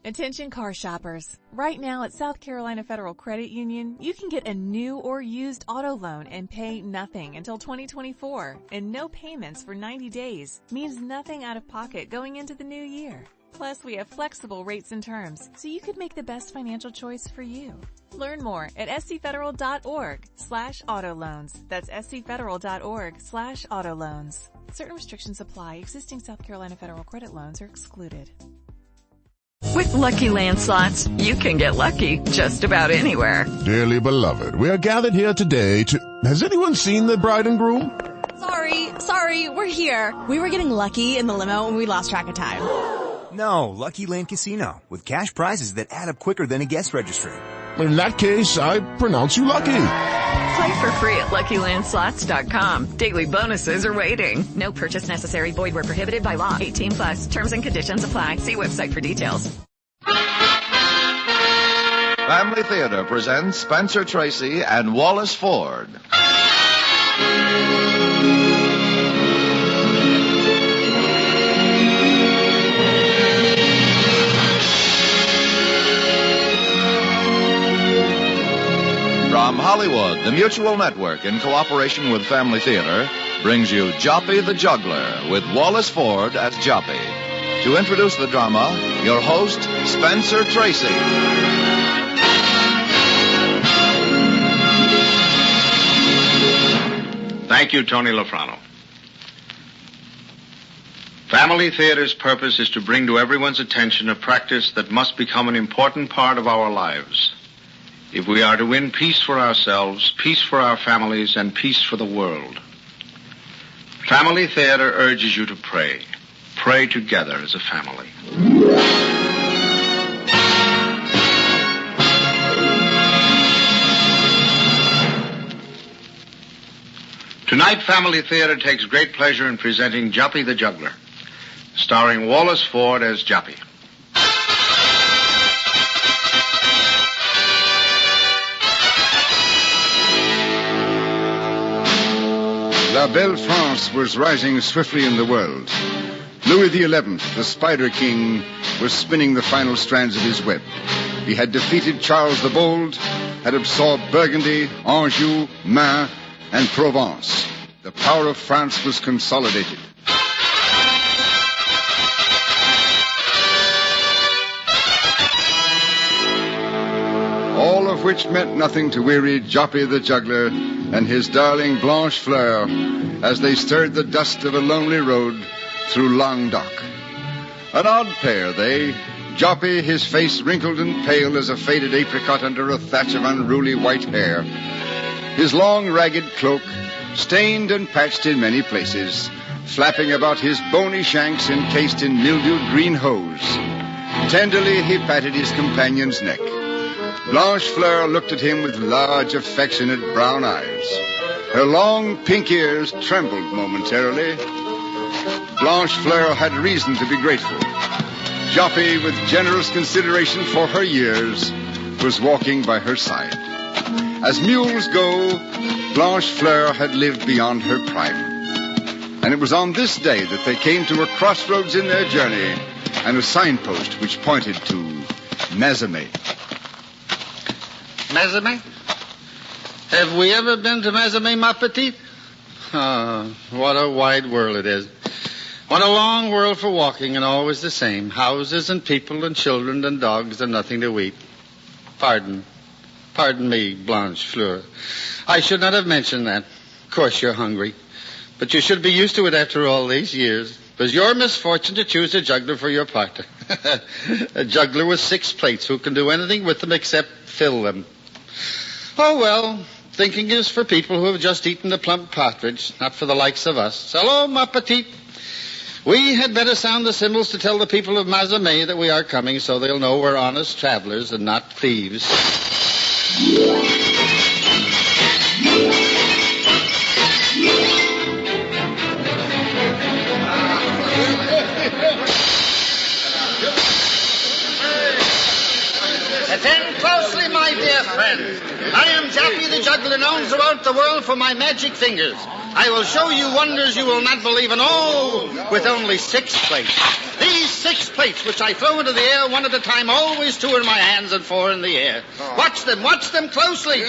Attention car shoppers. Right now at South Carolina Federal Credit Union, you can get a new or used auto loan and pay nothing until 2024, and no payments for 90 days means nothing out of pocket going into the new year. Plus, we have flexible rates and terms, so you could make the best financial choice for you. Learn more at scfederal.org/auto loans. That's scfederal.org/auto loans. Certain restrictions apply. Existing South Carolina Federal credit loans are excluded. With Lucky Land Slots, you can get lucky just about anywhere. Dearly beloved, we are gathered here today to... Has anyone seen the bride and groom? Sorry, we're here. We were getting lucky in the limo and we lost track of time. No, Lucky Land Casino, with cash prizes that add up quicker than a guest registry. In that case, I pronounce you lucky. Play for free at LuckyLandSlots.com. Daily bonuses are waiting. No purchase necessary. Void where prohibited by law. 18+. Terms and conditions apply. See website for details. Family Theater presents Spencer Tracy and Wallace Ford. From Hollywood, the Mutual Network, in cooperation with Family Theater, brings you Joppe the Juggler, with Wallace Ford as Joppe. To introduce the drama, your host, Spencer Tracy. Thank you, Tony Lofrano. Family Theater's purpose is to bring to everyone's attention a practice that must become an important part of our lives. If we are to win peace for ourselves, peace for our families, and peace for the world. Family Theater urges you to pray. Pray together as a family. Tonight, Family Theater takes great pleasure in presenting Joppe the Juggler, starring Wallace Ford as Joppe. La Belle France was rising swiftly in the world. Louis XI, the Spider King, was spinning the final strands of his web. He had defeated Charles the Bold, had absorbed Burgundy, Anjou, Maine, and Provence. The power of France was consolidated. All of which meant nothing to weary Joppe the Juggler and his darling Blanche Fleur as they stirred the dust of a lonely road through Languedoc. An odd pair, they. Joppe, his face wrinkled and pale as a faded apricot under a thatch of unruly white hair. His long, ragged cloak, stained and patched in many places, flapping about his bony shanks encased in mildewed green hose. Tenderly he patted his companion's neck. Blanche Fleur looked at him with large, affectionate brown eyes. Her long pink ears trembled momentarily. Blanche Fleur had reason to be grateful. Joppe, with generous consideration for her years, was walking by her side. As mules go, Blanche Fleur had lived beyond her prime. And it was on this day that they came to a crossroads in their journey and a signpost which pointed to Mazamet. Mazamet? Have we ever been to Mazamet, ma petite? Oh, what a wide world it is. What a long world for walking, and always the same. Houses and people and children and dogs and nothing to eat. Pardon me, Blanche Fleur. I should not have mentioned that. Of course you're hungry. But you should be used to it after all these years. It was your misfortune to choose a juggler for your partner. A juggler with 6 plates who can do anything with them except fill them. Oh, well, thinking is for people who have just eaten a plump partridge, not for the likes of us. Hello, ma petite. We had better sound the cymbals to tell the people of Mazamet that we are coming so they'll know we're honest travelers and not thieves. Attend closely, my dear friends. I am Joppe the Juggler, known throughout the world for my magic fingers. I will show you wonders you will not believe in, with only 6 plates. These 6 plates, which I throw into the air one at a time, always 2 in my hands and 4 in the air. Watch them closely.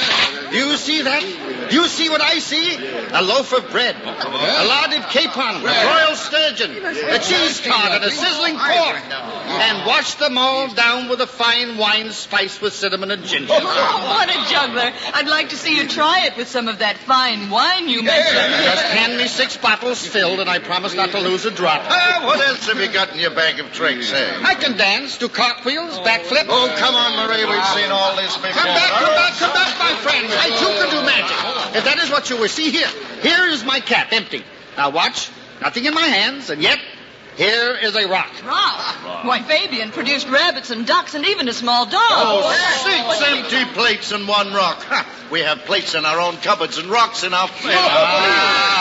Do you see that? Do you see what I see? A loaf of bread, a larded capon, a broiled sturgeon, a cheese tart, and a sizzling pork. And wash them all down with a fine wine spiced with cinnamon and ginger. Oh, what a juggler. I'd like to see you try it with some of that fine wine you mentioned. Just hand me 6 bottles filled, and I promise not to lose a drop. What else have you got in your bag of tricks, eh? I can dance, do cartwheels, backflips. Oh, come on, Marie. We've seen all this before. Come back, my friend. I, too, can do magic. If that is what you wish. See here. Here is my cap, empty. Now watch. Nothing in my hands, and yet here is a rock. Rock? Why, Fabian produced rabbits and ducks and even a small dog. Oh, 6 empty plates and 1 rock. We have plates in our own cupboards and rocks in our...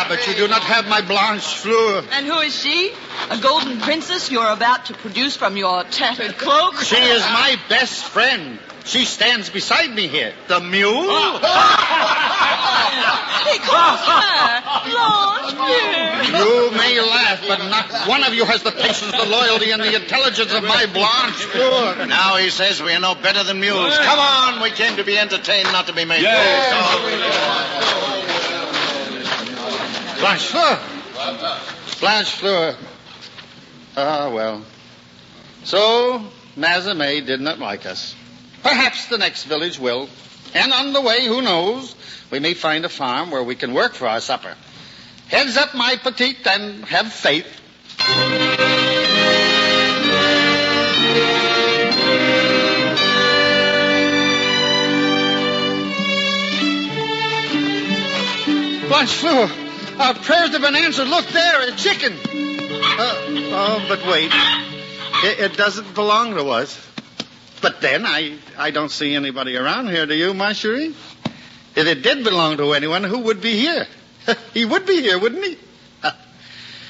But you do not have my Blanche Fleur. And who is she? A golden princess you're about to produce from your tattered cloak? She is my best friend. She stands beside me here. The mule? He calls her Blanche Fleur. You may laugh, but not one of you has the patience, the loyalty, and the intelligence of my Blanche Fleur. Now he says we are no better than mules. Come on, we came to be entertained, not to be made. Blanche Fleur. Blanche Fleur. Ah, well. So, Mazame did not like us. Perhaps the next village will. And on the way, who knows, we may find a farm where we can work for our supper. Heads up, my petite, and have faith. Blanche Fleur, our prayers have been answered. Look there, a chicken. But wait. It doesn't belong to us. But then, I don't see anybody around here, do you, ma chérie? If it did belong to anyone, who would be here? He would be here, wouldn't he?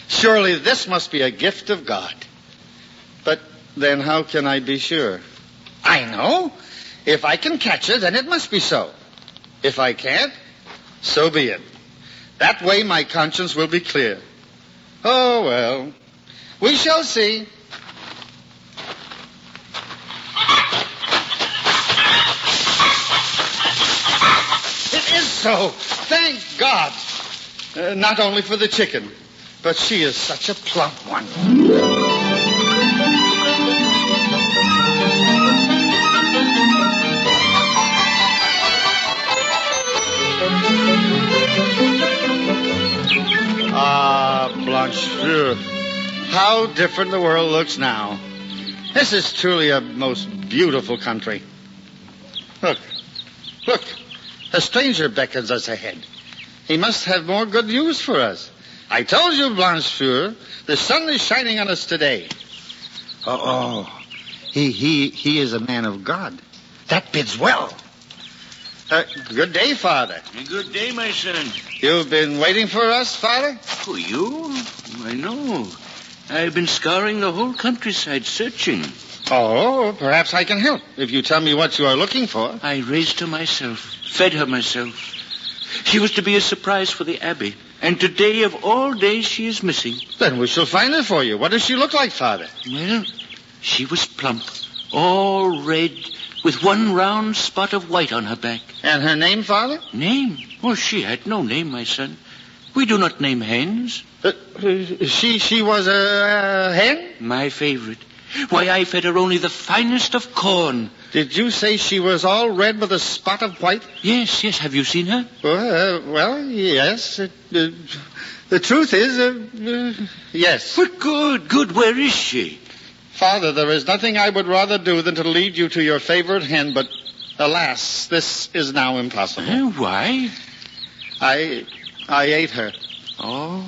Surely this must be a gift of God. But then how can I be sure? I know. If I can catch it, then it must be so. If I can't, so be it. That way my conscience will be clear. Oh, well, we shall see. So, thank God. Not only for the chicken, but she is such a plump one. Ah, Blanche Fleur. How different the world looks now. This is truly a most beautiful country. Look. A stranger beckons us ahead. He must have more good news for us. I told you, Blanche Fleur, the sun is shining on us today. He is a man of God. That bids well. Good day, Father. Good day, my son. You've been waiting for us, Father? Oh, you? I know. I've been scouring the whole countryside searching. Oh, perhaps I can help if you tell me what you are looking for. I raised her myself, fed her myself. She was to be a surprise for the Abbey, and today of all days she is missing. Then we shall find her for you. What does she look like, Father? Well, she was plump, all red, with one round spot of white on her back. And her name, Father? Name? Oh, she had no name, my son. We do not name hens. She was a hen? My favorite. Why, I fed her only the finest of corn. Did you say she was all red with a spot of white? Yes. Have you seen her? Well, yes. The truth is, yes. But good. Where is she? Father, there is nothing I would rather do than to lead you to your favorite hen, but alas, this is now impossible. Why? I ate her. Oh,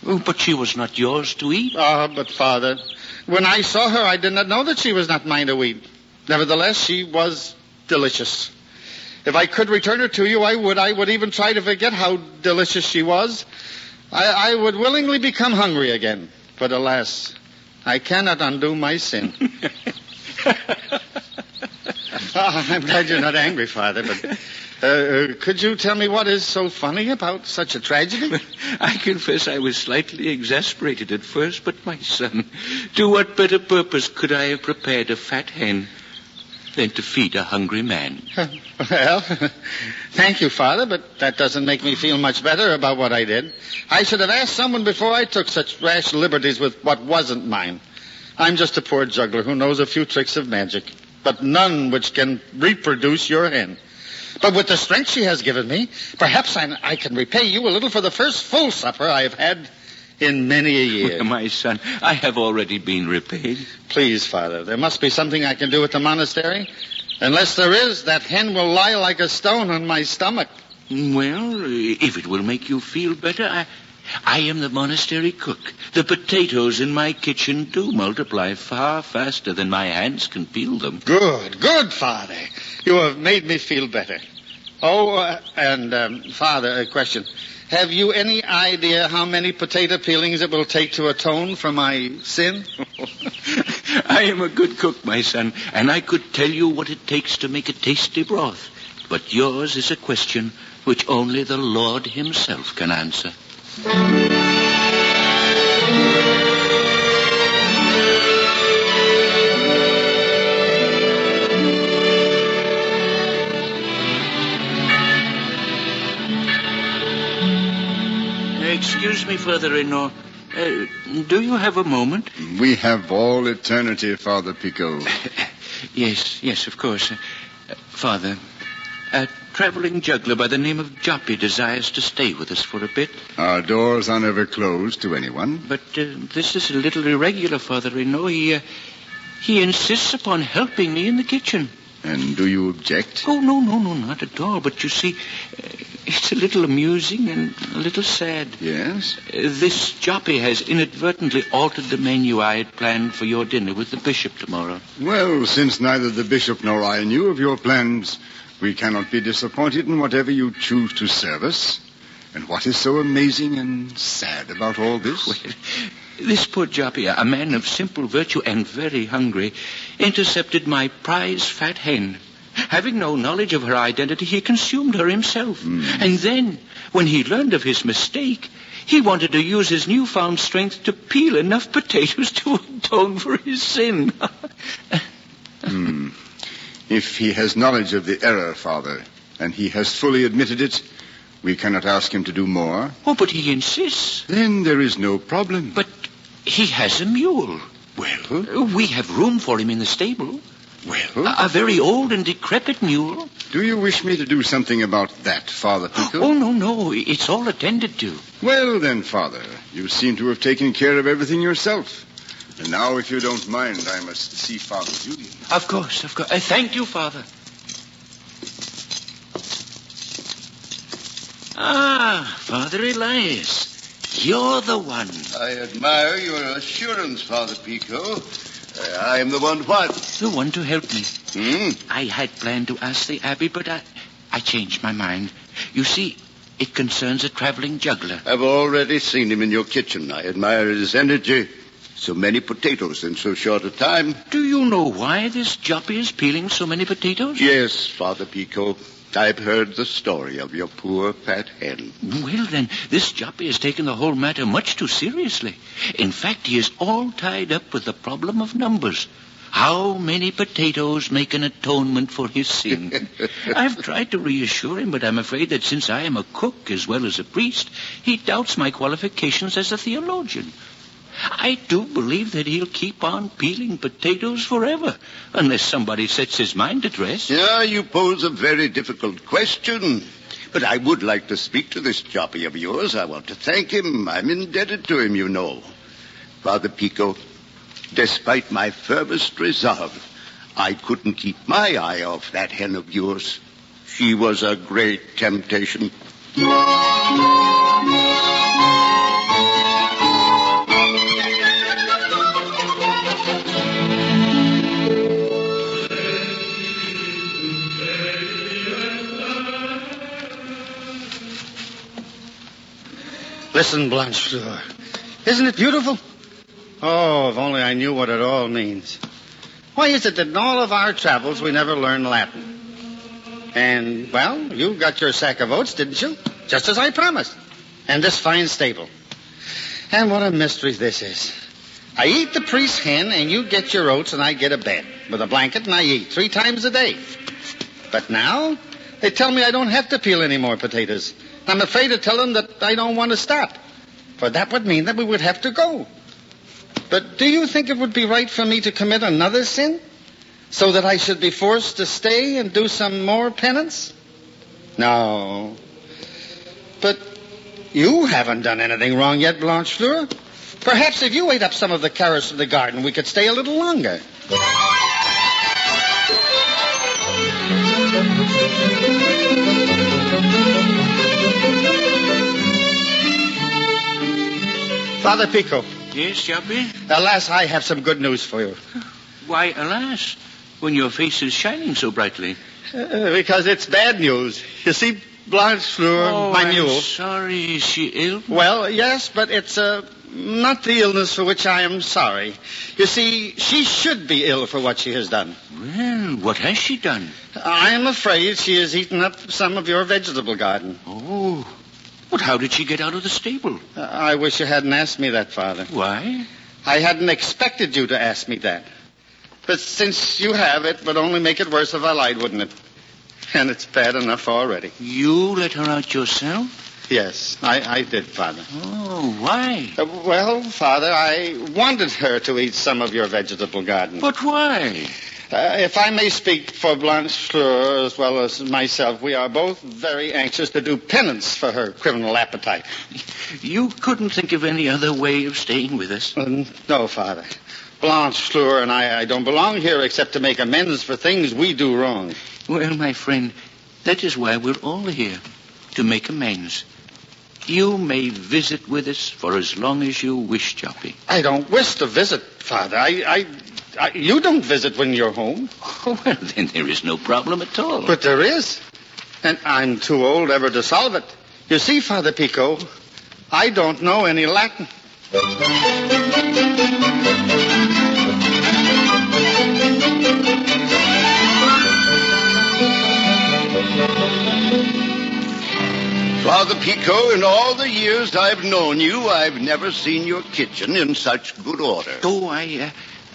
but she was not yours to eat. But Father, when I saw her, I did not know that she was not mine to eat. Nevertheless, she was delicious. If I could return her to you, I would. I would even try to forget how delicious she was. I would willingly become hungry again. But alas, I cannot undo my sin. I'm glad you're not angry, Father, but could you tell me what is so funny about such a tragedy? I confess I was slightly exasperated at first, but my son, to what better purpose could I have prepared a fat hen than to feed a hungry man? Well, thank you, Father, but that doesn't make me feel much better about what I did. I should have asked someone before I took such rash liberties with what wasn't mine. I'm just a poor juggler who knows a few tricks of magic, but none which can reproduce your hen. But with the strength she has given me, perhaps I can repay you a little for the first full supper I have had in many a year. Well, my son, I have already been repaid. Please, Father, there must be something I can do at the monastery. Unless there is, that hen will lie like a stone on my stomach. Well, if it will make you feel better, I am the monastery cook. The potatoes in my kitchen do multiply far faster than my hands can peel them. Good, Father. You have made me feel better. Oh, Father, a question. Have you any idea how many potato peelings it will take to atone for my sin? I am a good cook, my son, and I could tell you what it takes to make a tasty broth. But yours is a question which only the Lord himself can answer. Excuse me, Father-in-law. Do you have a moment? We have all eternity, Father Pico. Yes, of course. Father, a traveling juggler by the name of Joppe desires to stay with us for a bit. Our doors are never closed to anyone. But this is a little irregular, Father-in-law. He insists upon helping me in the kitchen. And do you object? Oh, no, not at all. But you see, it's a little amusing and a little sad. Yes? This Joppe has inadvertently altered the menu I had planned for your dinner with the bishop tomorrow. Well, since neither the bishop nor I knew of your plans, we cannot be disappointed in whatever you choose to serve us. And what is so amazing and sad about all this? Well, this poor Joppe, a man of simple virtue and very hungry, intercepted my prize fat hen. Having no knowledge of her identity, he consumed her himself. And then, when he learned of his mistake, he wanted to use his newfound strength to peel enough potatoes to atone for his sin. If he has knowledge of the error, Father, and he has fully admitted it, we cannot ask him to do more. Oh, but he insists. Then there is no problem. But he has a mule. Well? We have room for him in the stable. Well? A very old and decrepit mule. Do you wish me to do something about that, Father Pico? Oh, no. It's all attended to. Well, then, Father, you seem to have taken care of everything yourself. And now, if you don't mind, I must see Father Julian. Of course. Thank you, Father. Ah, Father Elias. You're the one. I admire your assurance, Father Pico. I am the one what? The one to help me. I had planned to ask the abbey, but I changed my mind. You see, it concerns a traveling juggler. I've already seen him in your kitchen. I admire his energy. So many potatoes in so short a time. Do you know why this Joppe is peeling so many potatoes? Yes, Father Pico. I've heard the story of your poor fat hen. Well, then, this Joppe has taken the whole matter much too seriously. In fact, he is all tied up with the problem of numbers. How many potatoes make an atonement for his sin? I've tried to reassure him, but I'm afraid that since I am a cook as well as a priest, he doubts my qualifications as a theologian. I do believe that he'll keep on peeling potatoes forever, unless somebody sets his mind at rest. Yeah, you pose a very difficult question. But I would like to speak to this Joppe of yours. I want to thank him. I'm indebted to him, you know. Father Pico, despite my firmest resolve, I couldn't keep my eye off that hen of yours. She was a great temptation. Listen, Blanchefleur. Isn't it beautiful? Oh, if only I knew what it all means. Why is it that in all of our travels we never learn Latin? And, well, you got your sack of oats, didn't you? Just as I promised. And this fine stable. And what a mystery this is. I eat the priest's hen, and you get your oats, and I get a bed with a blanket, and I eat 3 times a day. But now, they tell me I don't have to peel any more potatoes. I'm afraid to tell them that I don't want to stop. For that would mean that we would have to go. But do you think it would be right for me to commit another sin? So that I should be forced to stay and do some more penance? No. But you haven't done anything wrong yet, Blanchefleur. Perhaps if you ate up some of the carrots from the garden, we could stay a little longer. Father Pico. Yes, Joppe? Alas, I have some good news for you. Why, alas, when your face is shining so brightly? Because it's bad news. You see, Blanchefleur, my mule. I'm sorry. Is she ill? Well, yes, but it's not the illness for which I am sorry. You see, she should be ill for what she has done. Well, what has she done? I am afraid she has eaten up some of your vegetable garden. Oh. But how did she get out of the stable? I wish you hadn't asked me that, Father. Why? I hadn't expected you to ask me that. But since you have, it would only make it worse if I lied, wouldn't it? And it's bad enough already. You let her out yourself? Yes, I did, Father. Oh, why? Well, Father, I wanted her to eat some of your vegetable garden. But why? If I may speak for Blanchefleur as well as myself, we are both very anxious to do penance for her criminal appetite. You couldn't think of any other way of staying with us? No, Father. Blanchefleur and I don't belong here except to make amends for things we do wrong. Well, my friend, that is why we're all here, to make amends. You may visit with us for as long as you wish, Joppe. I don't wish to visit, Father. You don't visit when you're home. Oh, well, then there is no problem at all. But there is. And I'm too old ever to solve it. You see, Father Pico, I don't know any Latin. Father Pico, in all the years I've known you, I've never seen your kitchen in such good order. Oh,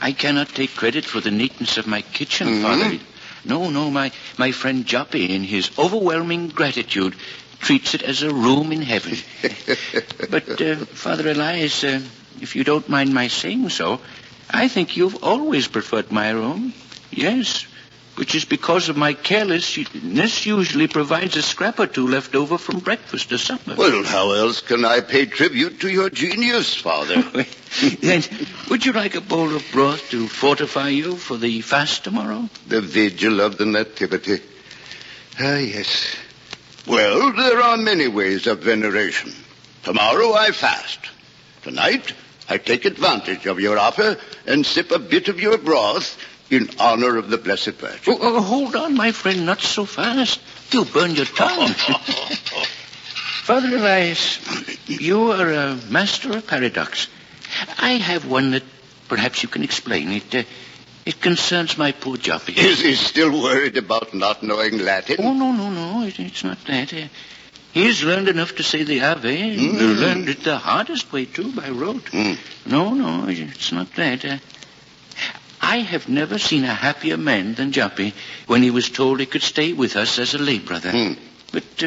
I cannot take credit for the neatness of my kitchen, Father. No, my friend Joppe, in his overwhelming gratitude, treats it as a room in heaven. But, Father Elias, if you don't mind my saying so, I think you've always preferred my room. Yes, which is because of my carelessness usually provides a scrap or two left over from breakfast or supper. Well, how else can I pay tribute to your genius, Father? Then, would you like a bowl of broth to fortify you for the fast tomorrow? The vigil of the Nativity. Ah, yes. Well, there are many ways of veneration. Tomorrow I fast. Tonight I take advantage of your offer and sip a bit of your broth in honor of the Blessed Virgin. Oh, hold on, my friend, not so fast. You'll burn your tongue. Father Elias, you are a master of paradox. I have one that perhaps you can explain. It concerns my poor Joppe. Is he still worried about not knowing Latin? Oh, no. It's not that. He's learned enough to say the Ave. Learned it the hardest way, too, by rote. No, it's not that. I have never seen a happier man than Joppe when he was told he could stay with us as a lay brother. But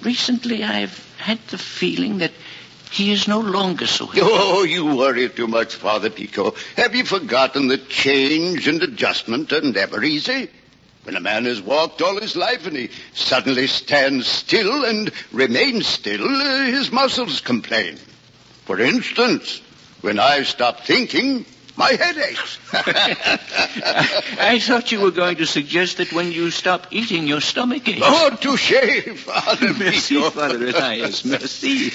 recently I've had the feeling that he is no longer so happy. Oh, you worry too much, Father Pico. Have you forgotten that change and adjustment are never easy? When a man has walked all his life and he suddenly stands still and remains still, his muscles complain. For instance, when I stop thinking, my head aches. I thought you were going to suggest that when you stop eating, your stomach aches. Oh, touché, Father Merci, Pico. Father Elias, merci.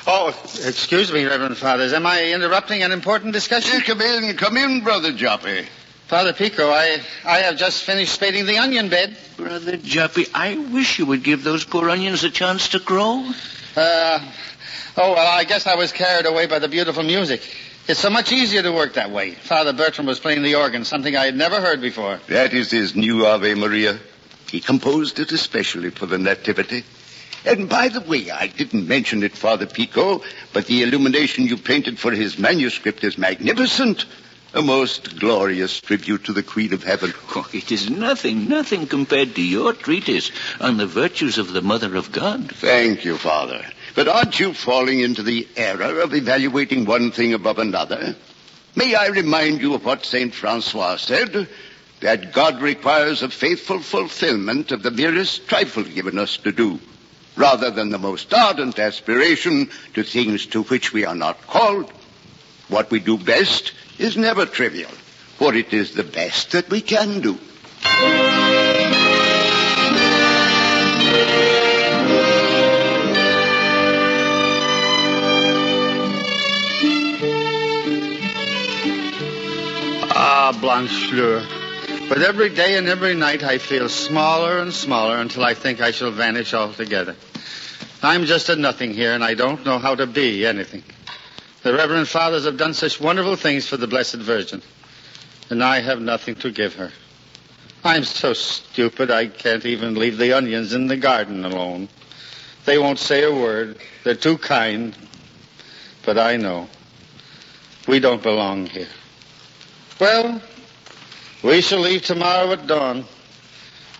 Oh, excuse me, Reverend Fathers. Am I interrupting an important discussion? Come in, Brother Joppe. Father Pico, I have just finished spading the onion bed. Brother Joppe, I wish you would give those poor onions a chance to grow. Oh, well, I guess I was carried away by the beautiful music. It's so much easier to work that way. Father Bertram was playing the organ, something I had never heard before. That is his new Ave Maria. He composed it especially for the Nativity. And by the way, I didn't mention it, Father Pico, but the illumination you painted for his manuscript is magnificent. A most glorious tribute to the Queen of Heaven. Oh, it is nothing compared to your treatise on the virtues of the Mother of God. Thank you, Father. But aren't you falling into the error of evaluating one thing above another? May I remind you of what St. Francois said, that God requires a faithful fulfillment of the merest trifle given us to do, rather than the most ardent aspiration to things to which we are not called. What we do best is never trivial, for it is the best that we can do. Ah, Blanchefleur. But every day and every night I feel smaller and smaller until I think I shall vanish altogether. I'm just a nothing here, and I don't know how to be anything. The Reverend Fathers have done such wonderful things for the Blessed Virgin, and I have nothing to give her. I'm so stupid I can't even leave the onions in the garden alone. They won't say a word. They're too kind. But I know. We don't belong here. Well, we shall leave tomorrow at dawn.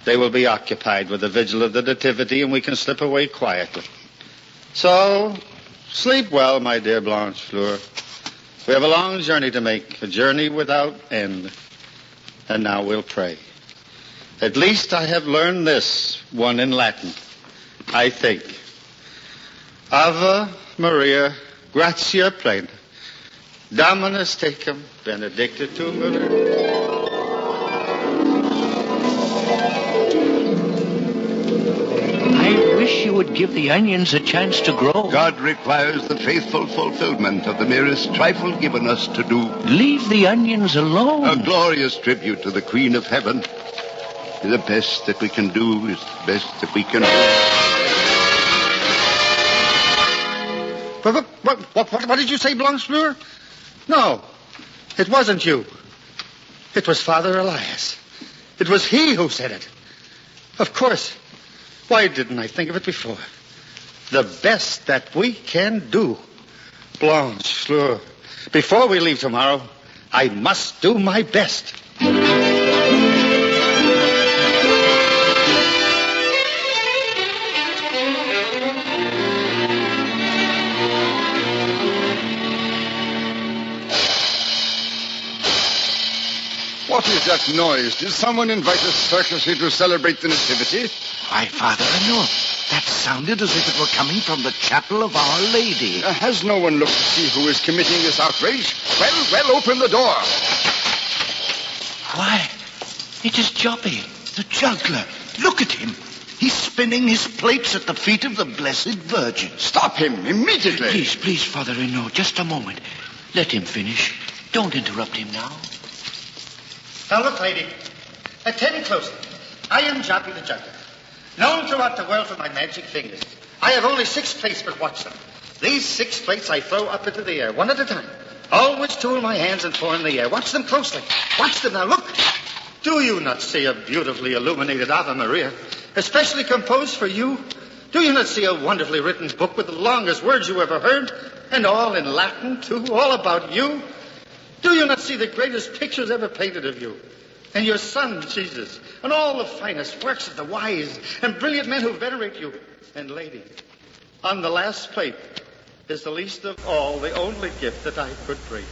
They will be occupied with the vigil of the Nativity, and we can slip away quietly. So, sleep well, my dear Blanchefleur. We have a long journey to make, a journey without end. And now we'll pray. At least I have learned this one in Latin, I think. Ave Maria, gratia plena, Dominus tecum, benedicta tu mulieribus. I wish you would give the onions a chance to grow. God requires the faithful fulfillment of the merest trifle given us to do. Leave the onions alone. A glorious tribute to the Queen of Heaven. The best that we can do is the best that we can do. What did you say, Blanchefleur? No, it wasn't you. It was Father Elias. It was he who said it. Of course. Why didn't I think of it before? The best that we can do. Blanchefleur, before we leave tomorrow, I must do my best. What is that noise? Did someone invite a circus here to celebrate the Nativity? Why, Father, no. That sounded as if it were coming from the chapel of Our Lady. Has no one looked to see who is committing this outrage? Well, open the door. Why, it is Joppe, the juggler. Look at him. He's spinning his plates at the feet of the Blessed Virgin. Stop him immediately. Please, Father Renaud, just a moment. Let him finish. Don't interrupt him now. Now look, lady. Attend closely. I am Joppe the juggler, known throughout the world for my magic fingers. I have only 6 plates, but watch them. These 6 plates I throw up into the air, one at a time. Always 2 in my hands and 4 in the air. Watch them closely. Watch them now. Look. Do you not see a beautifully illuminated Ave Maria, especially composed for you? Do you not see a wonderfully written book with the longest words you ever heard, and all in Latin, too, all about you? Do you not see the greatest pictures ever painted of you? And your son, Jesus, and all the finest works of the wise and brilliant men who venerate you. And, lady, on the last plate is the least of all the only gift that I could bring.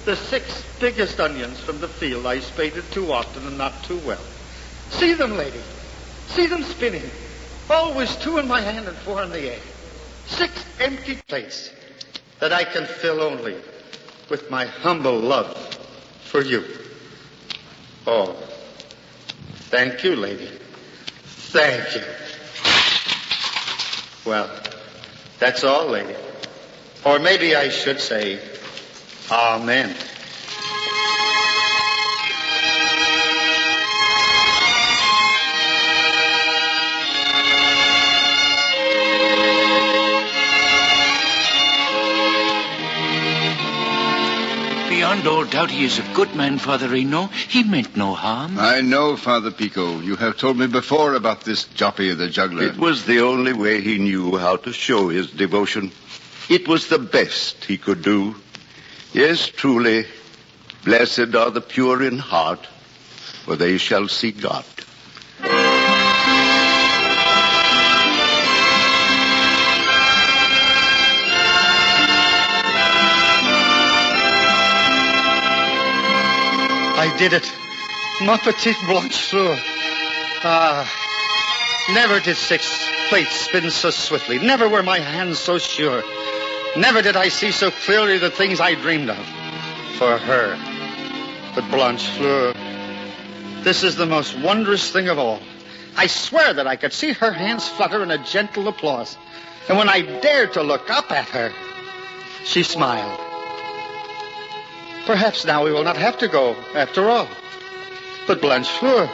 The 6 biggest onions from the field I spaded too often and not too well. See them, lady. See them spinning. Always 2 in my hand and 4 in the air. 6 empty plates that I can fill only with my humble love for you. Oh, thank you, lady. Thank you. Well, that's all, lady. Or maybe I should say, Amen. doubt he is a good man, Father Reno. He meant no harm. I know, Father Pico. You have told me before about this Joppe the Juggler. It was the only way he knew how to show his devotion. It was the best he could do. Yes, truly, blessed are the pure in heart, for they shall see God. I did it. Ma petite blancheur. Never did 6 plates spin so swiftly. Never were my hands so sure. Never did I see so clearly the things I dreamed of. For her. But Blanchefleur, this is the most wondrous thing of all. I swear that I could see her hands flutter in a gentle applause. And when I dared to look up at her, she smiled. Perhaps now we will not have to go, after all. But Blanchefleur,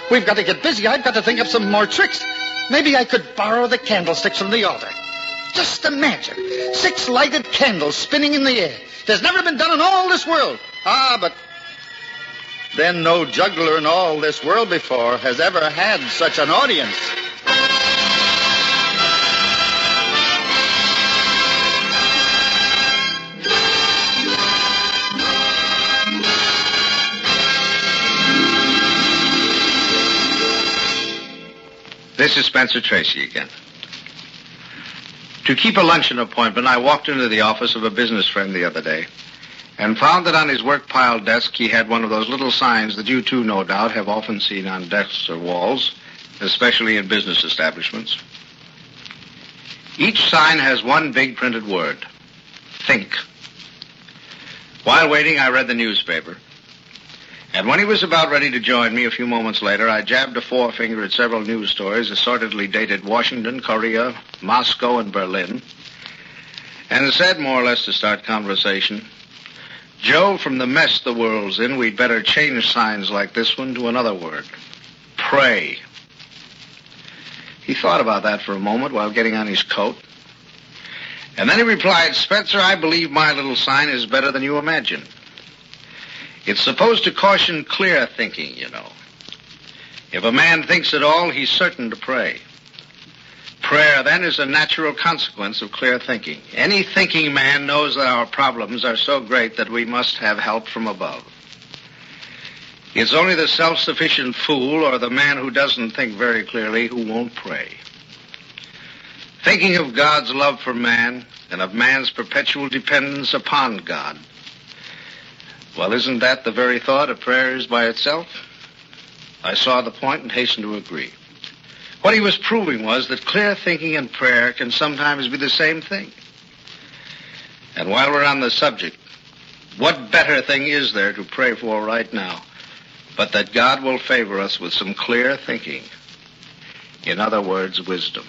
we've got to get busy. I've got to think of some more tricks. Maybe I could borrow the candlesticks from the altar. Just imagine, 6 lighted candles spinning in the air. It has never been done in all this world. But then no juggler in all this world before has ever had such an audience. This is Spencer Tracy again. To keep a luncheon appointment, I walked into the office of a business friend the other day and found that on his work pile desk he had one of those little signs that you too, no doubt, have often seen on desks or walls, especially in business establishments. Each sign has one big printed word, think. While waiting, I read the newspaper. And when he was about ready to join me a few moments later, I jabbed a forefinger at several news stories assortedly dated Washington, Korea, Moscow, and Berlin, and said, more or less to start conversation, Joe, from the mess the world's in, we'd better change signs like this one to another word, pray. He thought about that for a moment while getting on his coat, and then he replied, Spencer, I believe my little sign is better than you imagine. It's supposed to caution clear thinking, you know. If a man thinks at all, he's certain to pray. Prayer, then, is a natural consequence of clear thinking. Any thinking man knows that our problems are so great that we must have help from above. It's only the self-sufficient fool or the man who doesn't think very clearly who won't pray. Thinking of God's love for man and of man's perpetual dependence upon God, well, isn't that the very thought of prayer is by itself? I saw the point and hastened to agree. What he was proving was that clear thinking and prayer can sometimes be the same thing. And while we're on the subject, what better thing is there to pray for right now but that God will favor us with some clear thinking? In other words, wisdom.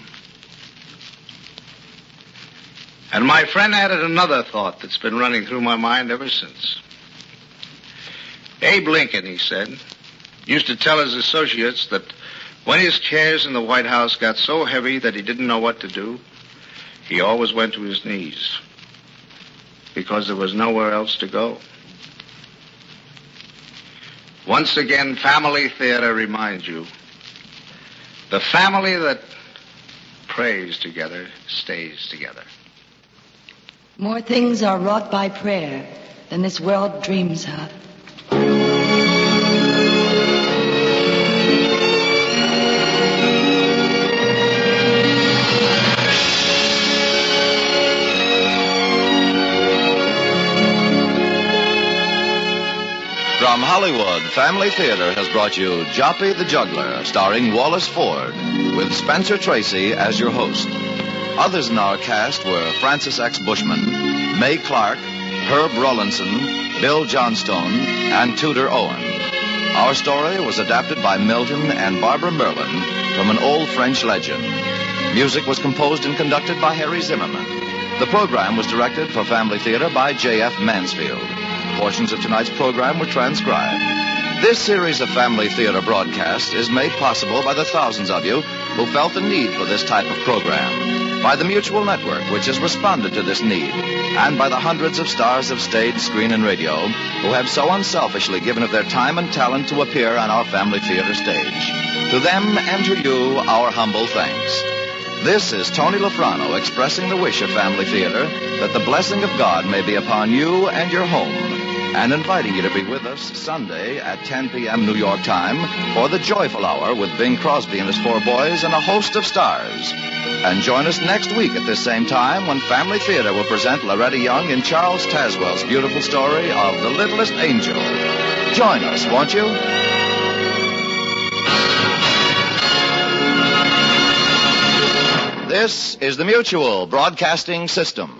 And my friend added another thought that's been running through my mind ever since. Abe Lincoln, he said, used to tell his associates that when his cares in the White House got so heavy that he didn't know what to do, he always went to his knees because there was nowhere else to go. Once again, family theater reminds you, the family that prays together stays together. More things are wrought by prayer than this world dreams of. From Hollywood, Family Theater has brought you Joppe the Juggler, starring Wallace Ford, with Spencer Tracy as your host. Others in our cast were Francis X. Bushman, May Clark, Herb Rollinson, Bill Johnstone, and Tudor Owen. Our story was adapted by Milton and Barbara Merlin from an old French legend. Music was composed and conducted by Harry Zimmerman. The program was directed for Family Theater by J.F. Mansfield. Portions of tonight's program were transcribed. This series of Family Theater broadcasts is made possible by the thousands of you who felt the need for this type of program, by the Mutual Network, which has responded to this need, and by the hundreds of stars of stage, screen, and radio who have so unselfishly given of their time and talent to appear on our family theater stage. To them and to you, our humble thanks. This is Tony Lafrano expressing the wish of Family Theater that the blessing of God may be upon you and your home, and inviting you to be with us Sunday at 10 p.m. New York time for the Joyful Hour with Bing Crosby and his 4 boys and a host of stars. And join us next week at this same time when Family Theater will present Loretta Young in Charles Tazwell's beautiful story of The Littlest Angel. Join us, won't you? This is the Mutual Broadcasting System.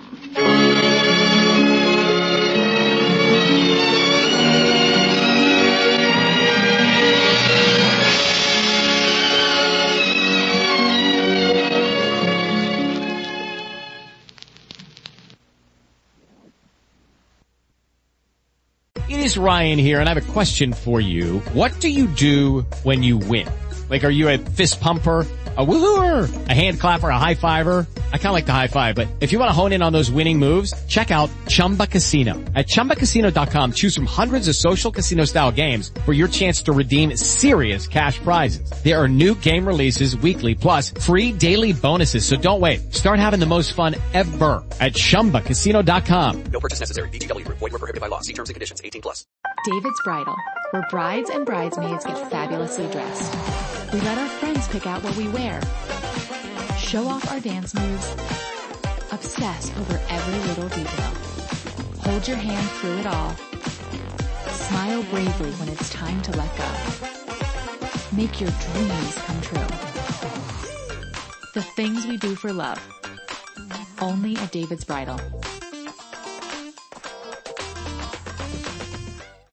It is Ryan here, and I have a question for you. What do you do when you win? Like, are you a fist pumper, a woohooer, a hand clapper, a high fiver? I kind of like the high five, but if you want to hone in on those winning moves, check out Chumba Casino. At ChumbaCasino.com, choose from hundreds of social casino-style games for your chance to redeem serious cash prizes. There are new game releases weekly, plus free daily bonuses, so don't wait. Start having the most fun ever at ChumbaCasino.com. No purchase necessary. VGW. Void where prohibited by law. See terms and conditions. 18+. David's Bridal, where brides and bridesmaids get fabulously dressed. We let our friends pick out what we wear, show off our dance moves, obsess over every little detail, hold your hand through it all, smile bravely when it's time to let go, make your dreams come true. The things we do for love, only at David's Bridal.